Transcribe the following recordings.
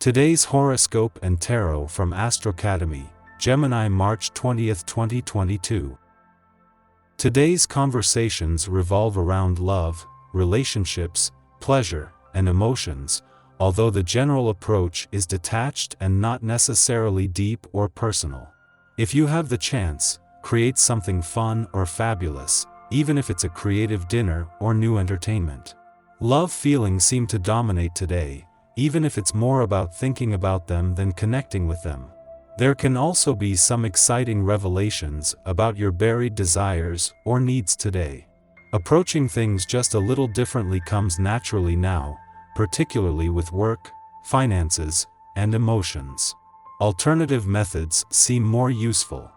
Today's horoscope and tarot from Astrocademy, Gemini, March 20th, 2022. Today's conversations revolve around love, relationships, pleasure, and emotions, although the general approach is detached and not necessarily deep or personal. If you have the chance, create something fun or fabulous, even if it's a creative dinner or new entertainment. Love feelings seem to dominate today, even if it's more about thinking about them than connecting with them. There can also be some exciting revelations about your buried desires or needs today. Approaching things just a little differently comes naturally now, particularly with work, finances, and emotions. Alternative methods seem more useful.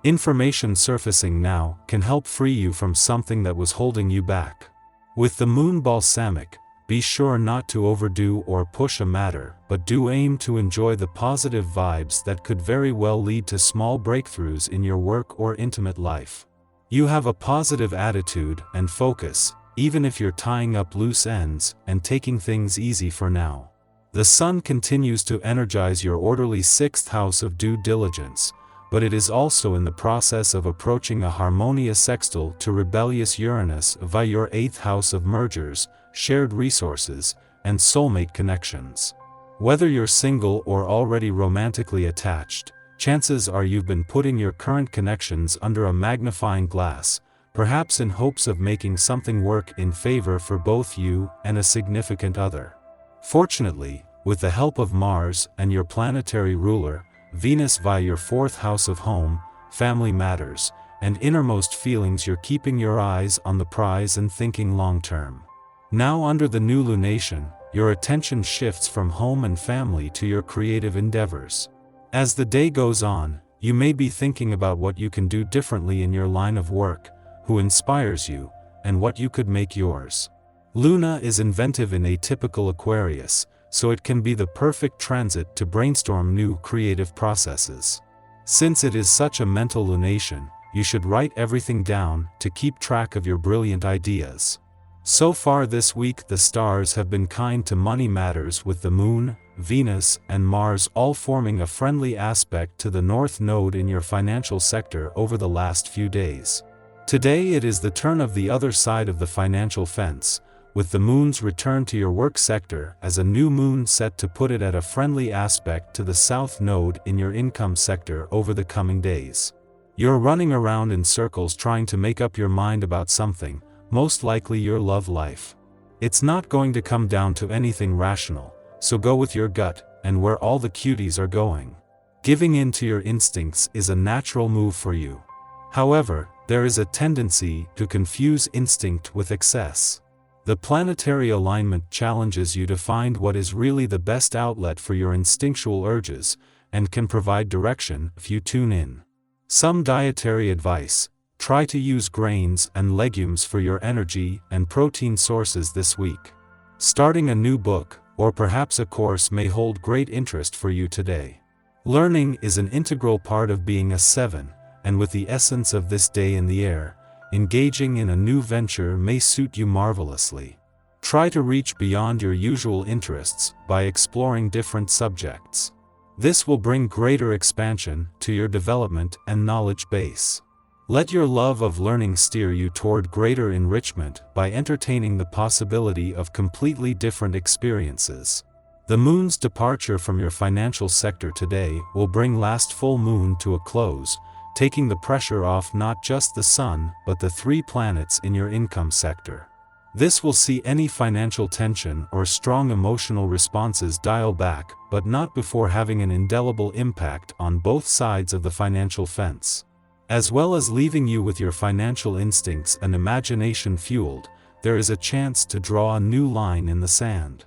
Information surfacing now can help free you from something that was holding you back. With the moon balsamic, be sure not to overdo or push a matter, but do aim to enjoy the positive vibes that could very well lead to small breakthroughs in your work or intimate life. You have a positive attitude and focus, even if you're tying up loose ends and taking things easy for now. The sun continues to energize your orderly 6th house of due diligence, but it is also in the process of approaching a harmonious sextile to rebellious Uranus via your 8th house of mergers, shared resources, and soulmate connections. Whether you're single or already romantically attached, chances are you've been putting your current connections under a magnifying glass, perhaps in hopes of making something work in favor for both you and a significant other. Fortunately, with the help of Mars and your planetary ruler, Venus via your 4th house of home, family matters, and innermost feelings, you're keeping your eyes on the prize and thinking long-term. Now under the new lunation, your attention shifts from home and family to your creative endeavors. As the day goes on, you may be thinking about what you can do differently in your line of work, who inspires you, and what you could make yours. Luna is inventive in atypical Aquarius, so it can be the perfect transit to brainstorm new creative processes. Since it is such a mental lunation, you should write everything down to keep track of your brilliant ideas. So far this week the stars have been kind to money matters, with the Moon, Venus, and Mars all forming a friendly aspect to the North Node in your financial sector over the last few days. Today it is the turn of the other side of the financial fence, with the Moon's return to your work sector as a new moon set to put it at a friendly aspect to the South Node in your income sector over the coming days. You're running around in circles trying to make up your mind about something, most likely your love life. It's not going to come down to anything rational, so go with your gut and where all the cuties are going. Giving in to your instincts is a natural move for you. However, there is a tendency to confuse instinct with excess. The planetary alignment challenges you to find what is really the best outlet for your instinctual urges, and can provide direction if you tune in. Some dietary advice: try to use grains and legumes for your energy and protein sources this week. Starting a new book, or perhaps a course, may hold great interest for you today. Learning is an integral part of being a 7, and with the essence of this day in the air, engaging in a new venture may suit you marvelously. Try to reach beyond your usual interests by exploring different subjects. This will bring greater expansion to your development and knowledge base. Let your love of learning steer you toward greater enrichment by entertaining the possibility of completely different experiences. The moon's departure from your financial sector today will bring last full moon to a close, taking the pressure off not just the sun but the 3 planets in your income sector. This will see any financial tension or strong emotional responses dial back, but not before having an indelible impact on both sides of the financial fence. As well as leaving you with your financial instincts and imagination fueled, there is a chance to draw a new line in the sand.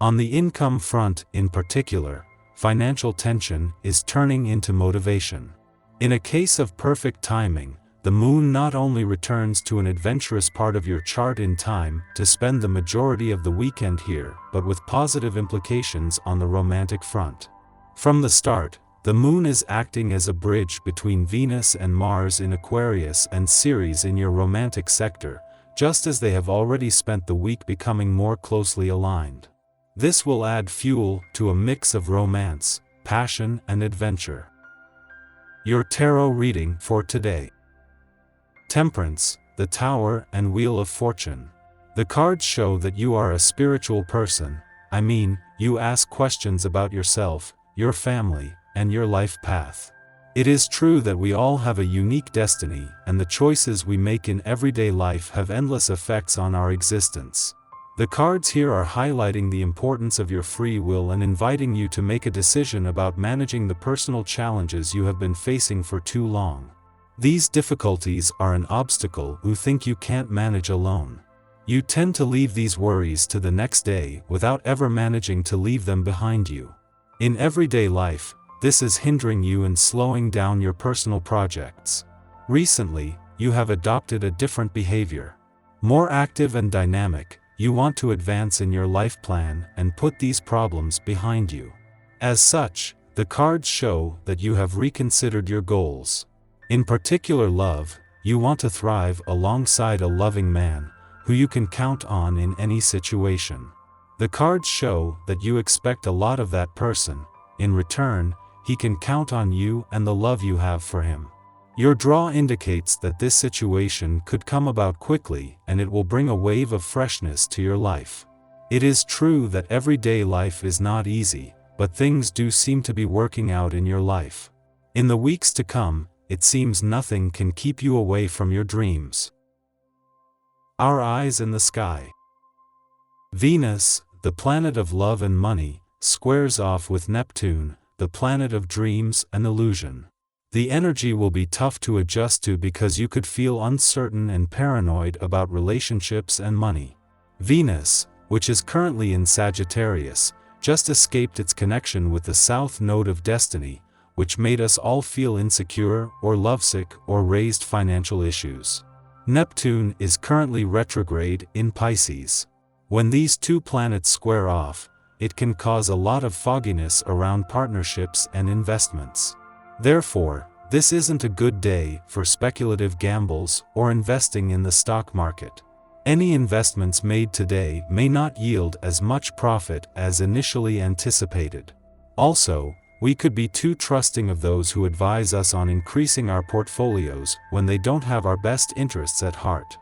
On the income front in particular, financial tension is turning into motivation. In a case of perfect timing, the moon not only returns to an adventurous part of your chart in time to spend the majority of the weekend here, but with positive implications on the romantic front. From the start, the moon is acting as a bridge between Venus and Mars in Aquarius and Ceres in your romantic sector, just as they have already spent the week becoming more closely aligned. This will add fuel to a mix of romance, passion, and adventure. Your tarot reading for today. Temperance, the Tower and Wheel of Fortune. The cards show that you are a spiritual person. I mean, you ask questions about yourself, your family, and your life path. It is true that we all have a unique destiny, and the choices we make in everyday life have endless effects on our existence. The cards here are highlighting the importance of your free will and inviting you to make a decision about managing the personal challenges you have been facing for too long. These difficulties are an obstacle you think you can't manage alone. You tend to leave these worries to the next day without ever managing to leave them behind you. In everyday life, this is hindering you and slowing down your personal projects. Recently, you have adopted a different behavior. More active and dynamic, you want to advance in your life plan and put these problems behind you. As such, the cards show that you have reconsidered your goals. In particular love, you want to thrive alongside a loving man, who you can count on in any situation. The cards show that you expect a lot of that person. In return, he can count on you and the love you have for him. Your draw indicates that this situation could come about quickly and it will bring a wave of freshness to your life. It is true that everyday life is not easy, but things do seem to be working out in your life. In the weeks to come, it seems nothing can keep you away from your dreams. Our eyes in the sky. Venus, the planet of love and money, squares off with Neptune, the planet of dreams and illusion. The energy will be tough to adjust to because you could feel uncertain and paranoid about relationships and money. Venus, which is currently in Sagittarius, just escaped its connection with the South Node of Destiny, which made us all feel insecure or lovesick or raised financial issues. Neptune is currently retrograde in Pisces. When these two planets square off, it can cause a lot of fogginess around partnerships and investments. Therefore, this isn't a good day for speculative gambles or investing in the stock market. Any investments made today may not yield as much profit as initially anticipated. Also, we could be too trusting of those who advise us on increasing our portfolios when they don't have our best interests at heart.